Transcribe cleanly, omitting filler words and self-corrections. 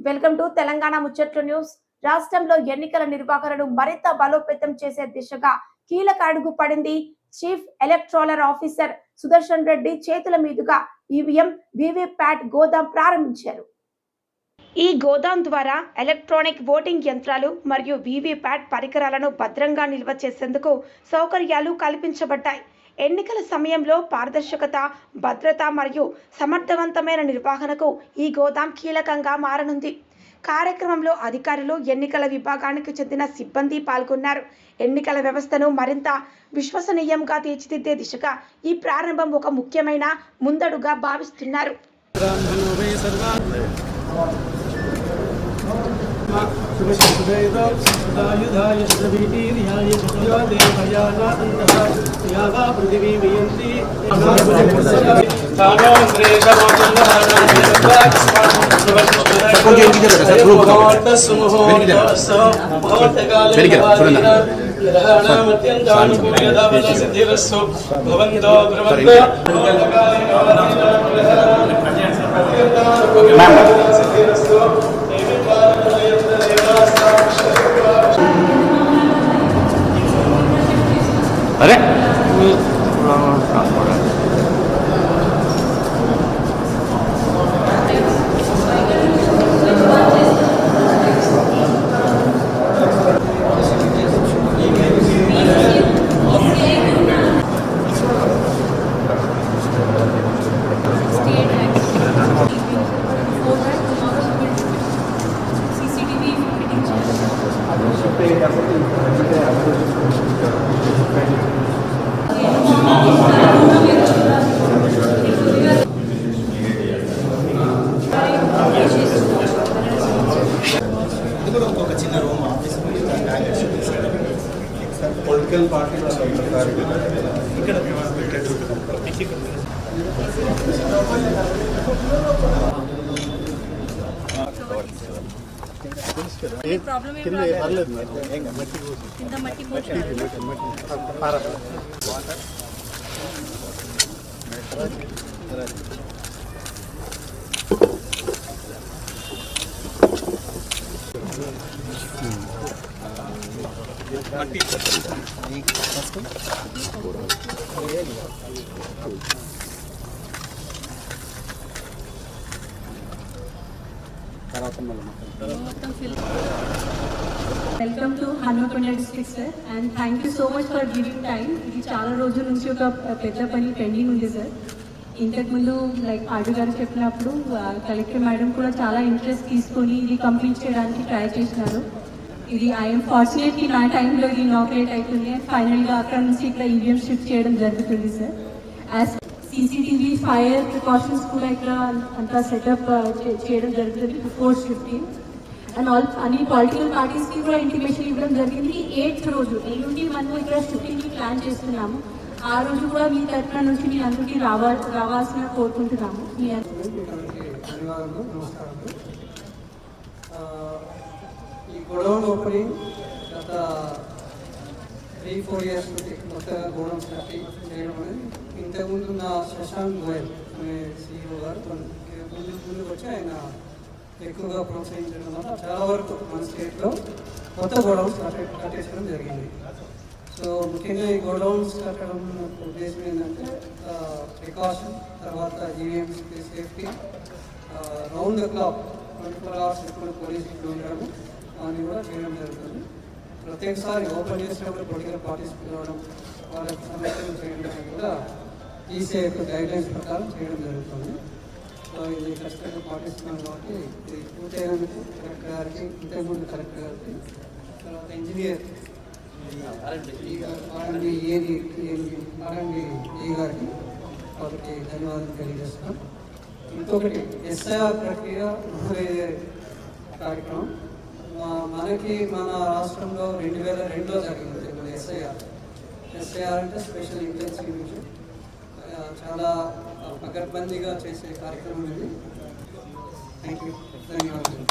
Welcome to Telangana ముచ్చట్లు news. రాష్ట్రంలో ఎన్నికల నిర్వహణను మరింత బలోపేతం చేసే దిశగా కీలక అడుగు పడింది. Chief electoral officer Sudarshan Reddy చేతుల మీదుగా ఈవీఎం వీవీప్యాట్ గోదాం ప్రారంభించారు. ఈ గోదాం ద్వారా ఎలక్ట్రానిక్ ఓటింగ్ యంత్రాలు మరియు వీవీప్యాట్ పరికరాలను భద్రంగా నిల్వ చేసేందుకు సౌకర్యాలు కల్పించబడ్డాయి. ఎన్నికల సమయంలో పారదర్శకత, భద్రత మరియు సమర్థవంతమైన నిర్వహణకు ఈ గోదాం కీలకంగా మారనుంది. కార్యక్రమంలో అధికారులు, ఎన్నికల విభాగానికి చెందిన సిబ్బంది పాల్గొన్నారు. ఎన్నికల వ్యవస్థను మరింత విశ్వసనీయంగా తీర్చిదిద్దే దిశగా ఈ ప్రారంభం ఒక ముఖ్యమైన ముందడుగా భావిస్తున్నారు. अरे political party Welcome to Hanmakonda district sir, and thank you so much for giving time. ఇది చాలా రోజుల నుంచి ఒక పెద్ద పని పెండింగ్ ఉంది సార్. ఇంతకు ముందు లైక్ ఆర్డీ గారు చెప్పినప్పుడు కలెక్టర్ మేడం కూడా చాలా ఇంట్రెస్ట్ తీసుకొని ఇది కంప్లీట్ చేయడానికి ట్రై చేసినారు. ఇది ఐఎమ్ ఫార్చునేట్లీ నా టైంలో ఇది ఇనాగ్రేట్ అవుతుంది అండ్ ఫైనల్గా అక్కడ నుంచి ఇక్కడ ఈవీఎం షిఫ్ట్ చేయడం జరుగుతుంది sir. As CCTV, fire precautions కూడా ఇక్కడ అంతా సెటప్ చేయడం జరుగుతుంది బిఫోర్ షిఫ్టింగ్. అండ్ అన్ని పొలిటికల్ పార్టీస్కి కూడా ఇంటిమేషన్ ఇవ్వడం జరిగింది. 8th రోజు ఎల్లుండి మనం ఇక్కడ షిఫ్టింగ్కి ప్లాన్ చేస్తున్నాము. ఆ రోజు కూడా మీ తరఫున నుంచి మీ అందరికీ రావాల్సిన కోరుకుంటున్నాము. ఈ గోడౌన్ ఓపెనింగ్ గత 3-4 years నుంచి కొత్తగా గోడౌన్ స్టార్ట్ చేయడం అనేది ఇంతకుముందు ఉన్న శశాంక్ గోయల్ అనే CEO గారు ముందుకు వచ్చి ఆయన ఎక్కువగా ప్రోత్సహించడం వల్ల చాలా వరకు మన స్టేట్లో కొత్త గోడౌన్స్ కట్టేసడం జరిగింది. సో ముఖ్యంగా ఈ గోడౌన్స్ కట్టడం ఉద్దేశం ఏంటంటే ప్రికాషన్, తర్వాత EVMs safety, round the clock 24 hours ఇప్పుడు పోలీసులు ఉండడం అని కూడా చేయడం జరుగుతుంది. ప్రత్యేకసారి ఓపెన్ చేసినప్పుడు పొలిటికల్ పార్టీస్ పిలవడం, వాళ్ళకి సమస్యలు చేయడం కూడా ఈసీ యొక్క గైడ్లైన్స్ ప్రకారం చేయడం జరుగుతుంది. సో ఇది ఖచ్చితంగా పాటిస్తున్నాం కాబట్టి ఇది పూర్తయినందుకు కలెక్టర్ గారికి, ఇంతకుముందు కలెక్టర్ గారికి, తర్వాత ఇంజనీర్ ఆర్ఎండి ఏ గారికి వాళ్ళకి ధన్యవాదాలు తెలియజేస్తున్నాం. ఇంకొకటి ఎస్ఐఆర్ ప్రక్రియ కార్యక్రమం మన రాష్ట్రంలో 2002లో జరిగింది. మన ఎస్ఐఆర్ అంటే స్పెషల్ ఇంటెన్సివ్ యూనిట్, చాలా పకడ్బందీగా చేసే కార్యక్రమం ఇది. థ్యాంక్ యూ, ధన్యవాదాలు.